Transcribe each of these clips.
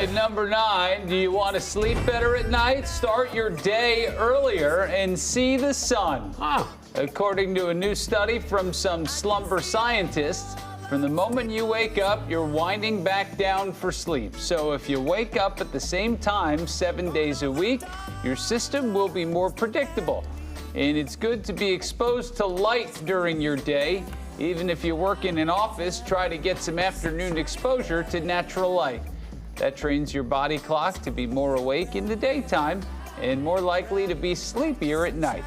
right, number 9. Do you want to sleep better at night? Start your day earlier and see the sun. According to a new study from some slumber scientists, from the moment you wake up, you're winding back down for sleep. So if you wake up at the same time 7 days a week, your system will be more predictable. And it's good to be exposed to light during your day. Even if you work in an office, try to get some afternoon exposure to natural light. That trains your body clock to be more awake in the daytime and more likely to be sleepier at night.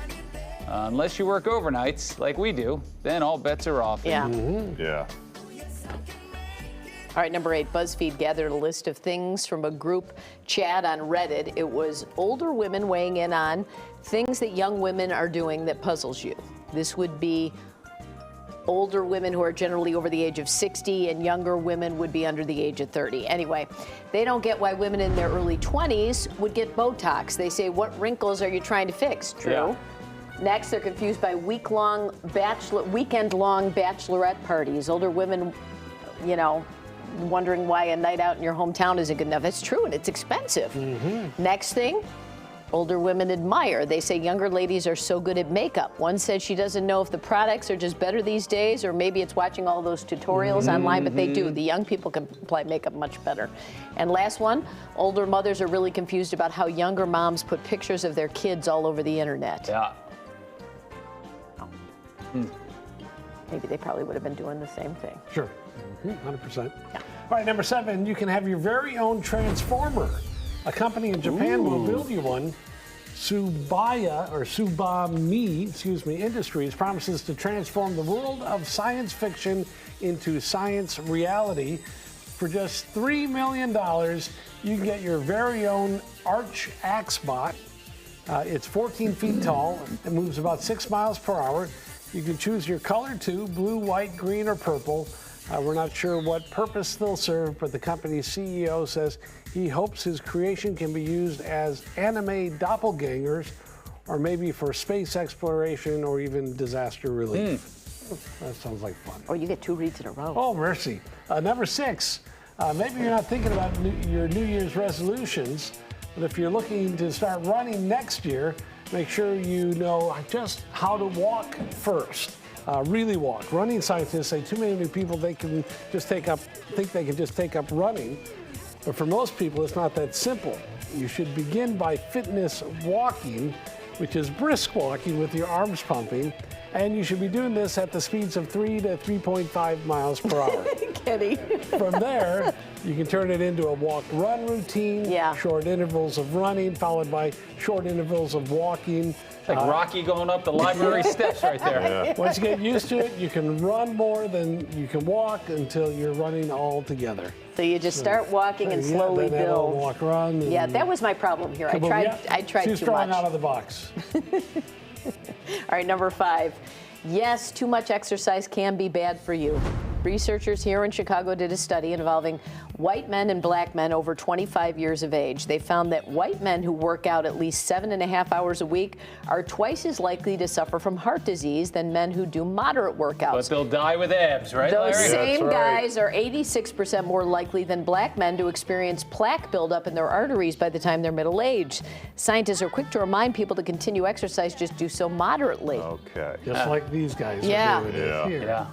Unless you work overnights, like we do, then all bets are off. Yeah. Yeah. All right, number 8, BuzzFeed gathered a list of things from a group chat on Reddit. It was older women weighing in on things that young women are doing that puzzles you. This would be older women who are generally over the age of 60, and younger women would be under the age of 30. Anyway, they don't get why women in their early 20s would get Botox. They say, what wrinkles are you trying to fix? True. Yeah. Next, they're confused by weekend-long bachelorette parties. Older women, you know, wondering why a night out in your hometown isn't good enough. It's true, and it's expensive. Next thing, older women admire. They say younger ladies are so good at makeup. One said she doesn't know if the products are just better these days, or maybe it's watching all those tutorials online, but they do. The young people can apply makeup much better. And last one, older mothers are really confused about how younger moms put pictures of their kids all over the internet. Yeah. Maybe they probably would have been doing the same thing. Sure. 100%. All right, number 7, you can have your very own transformer. A company in Japan will build you one. Subami Industries promises to transform the world of science fiction into science reality. For just $3 million, you can get your very own Arch Axbot. It's 14 feet tall and moves about 6 miles per hour. You can choose your color too, blue, white, green, or purple. We're not sure what purpose they'll serve, but the company's CEO says he hopes his creation can be used as anime doppelgangers, or maybe for space exploration or even disaster relief. That sounds like fun. Or you get 2 reads in a row. Oh, mercy. Number 6, maybe you're not thinking about your New Year's resolutions, but if you're looking to start running next year, make sure you know just how to walk first. Really walk. Running scientists say too many people think they can just take up running, but for most people it's not that simple. You should begin by fitness walking, which is brisk walking with your arms pumping, and you should be doing this at the speeds of 3 to 3.5 miles per hour. Kenny. From there, you can turn it into a walk-run routine, short intervals of running, followed by short intervals of walking. Like Rocky going up the library steps right there. Yeah. Once you get used to it, you can run more than you can walk until you're running all together. So you just start walking and slowly then build. Walk, run. Yeah, that was my problem here. I tried too too strong much. out of the box. All right, number 5. Yes, too much exercise can be bad for you. Researchers here in Chicago did a study involving white men and black men over 25 years of age. They found that white men who work out at least 7.5 hours a week are twice as likely to suffer from heart disease than men who do moderate workouts. But they'll die with abs, right, Those Larry? same guys are 86% more likely than black men to experience plaque buildup in their arteries by the time they're middle-aged. Scientists are quick to remind people to continue exercise, just do so moderately. Okay. Just like these guys Yeah. are doing it here. Yeah.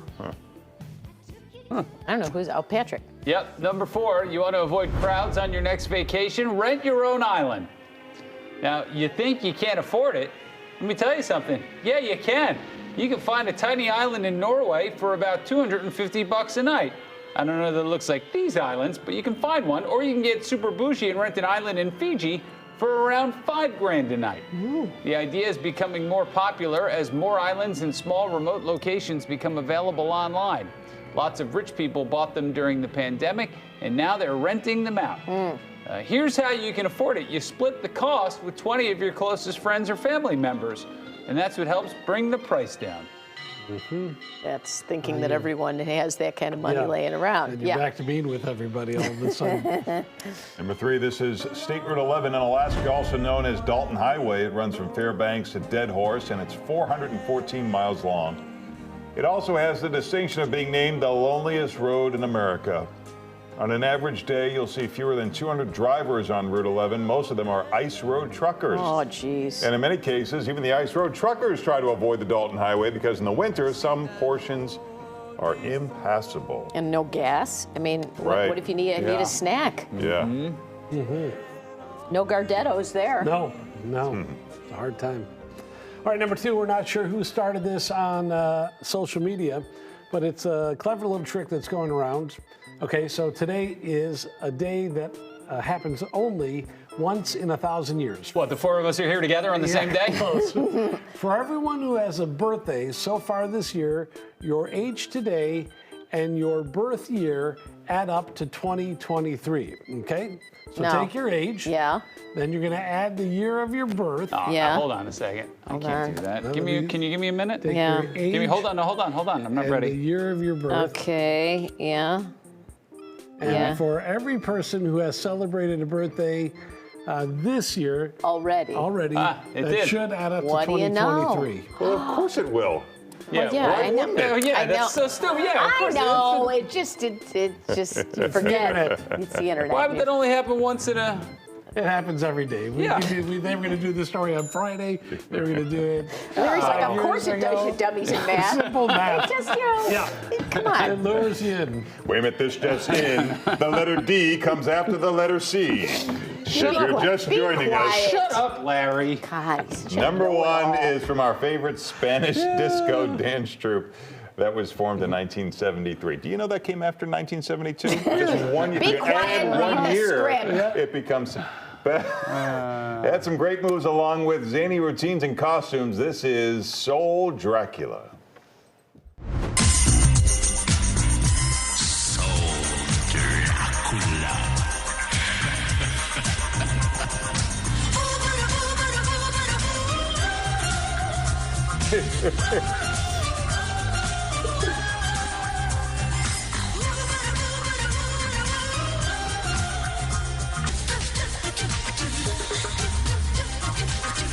I don't know who's Patrick. Yep. Number 4, you want to avoid crowds on your next vacation? Rent your own island. Now, you think you can't afford it. Let me tell you something. Yeah, you can. You can find a tiny island in Norway for about $250 a night. I don't know that it looks like these islands, but you can find one. Or you can get super bougie and rent an island in Fiji for around $5 grand a night. Ooh. The idea is becoming more popular as more islands and small remote locations become available online. Lots of rich people bought them during the pandemic, and now they're renting them out. Here's how you can afford it. You split the cost with 20 of your closest friends or family members, and that's what helps bring the price down. That's thinking that everyone has that kind of money laying around. And you're back to being with everybody all of a sudden. Number 3, this is State Route 11 in Alaska, also known as Dalton Highway. It runs from Fairbanks to Dead Horse, and it's 414 miles long. It also has the distinction of being named the loneliest road in America. On an average day, you'll see fewer than 200 drivers on Route 11. Most of them are ice road truckers. Oh, geez. And in many cases, even the ice road truckers try to avoid the Dalton Highway because in the winter, some portions are impassable. And no gas. I mean, Right. what if you need Yeah. a snack? Yeah. No Gardettos there. No. It's a hard time. All right, number 2, we're not sure who started this on social media, but it's a clever little trick that's going around. Okay, so today is a day that happens only once in 1,000 years. What, the four of us are here together on the same day? For everyone who has a birthday so far this year, your age today and your birth year add up to 2023, okay? So No. take your age, Yeah. then you're gonna add the year of your birth. Oh, Yeah. Hold on a second. I can't on. do that. That'll Can you be- give me a minute? Take Yeah. your age Hold on. I'm not and ready. the year of your birth. Okay. Yeah. And Yeah. for every person who has celebrated a birthday this year Already. already, Ah, it that did. should add up What to do you know? 2023. Well, of course it will. Yeah, Yeah, why I know. wouldn't it? Oh, yeah, I that's know. so stupid. Yeah, of I course. know. It just you forget. internet. It's the internet. Why would that only happen once in a? It happens every day. Yeah. They were going to do this story on Friday. They were going to do it. Larry's like, of years course it does, ago. you dummies in math. Simple math. Just, you know, Yeah. come It on. lures you in. Wait a minute, this just in. The letter D comes after the letter C. If you're just Be joining us, quiet. Shut up, Larry. God, he's just number know-it-all. 1 is from our favorite Spanish disco dance troupe that was formed in 1973. Do you know that came after 1972? Just 1 year. Be You quiet add and 1 read the year, script. it becomes. They had some great moves along with zany routines and costumes. This is Soul Dracula.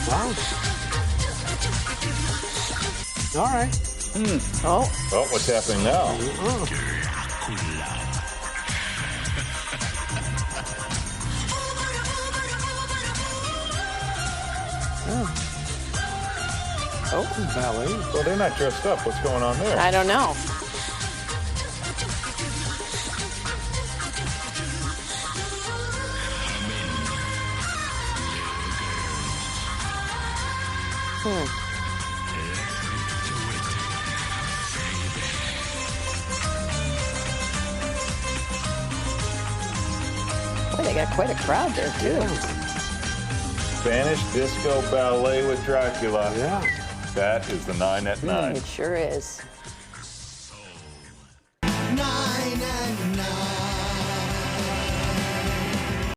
Wow. All right. Oh, Oh, what's happening now? Oh, ballet. Well, they're not dressed up. What's going on there? I don't know. Boy, they got quite a crowd there, too. Spanish disco ballet with Dracula. Yeah. That is the 9 at 9. It sure is. Now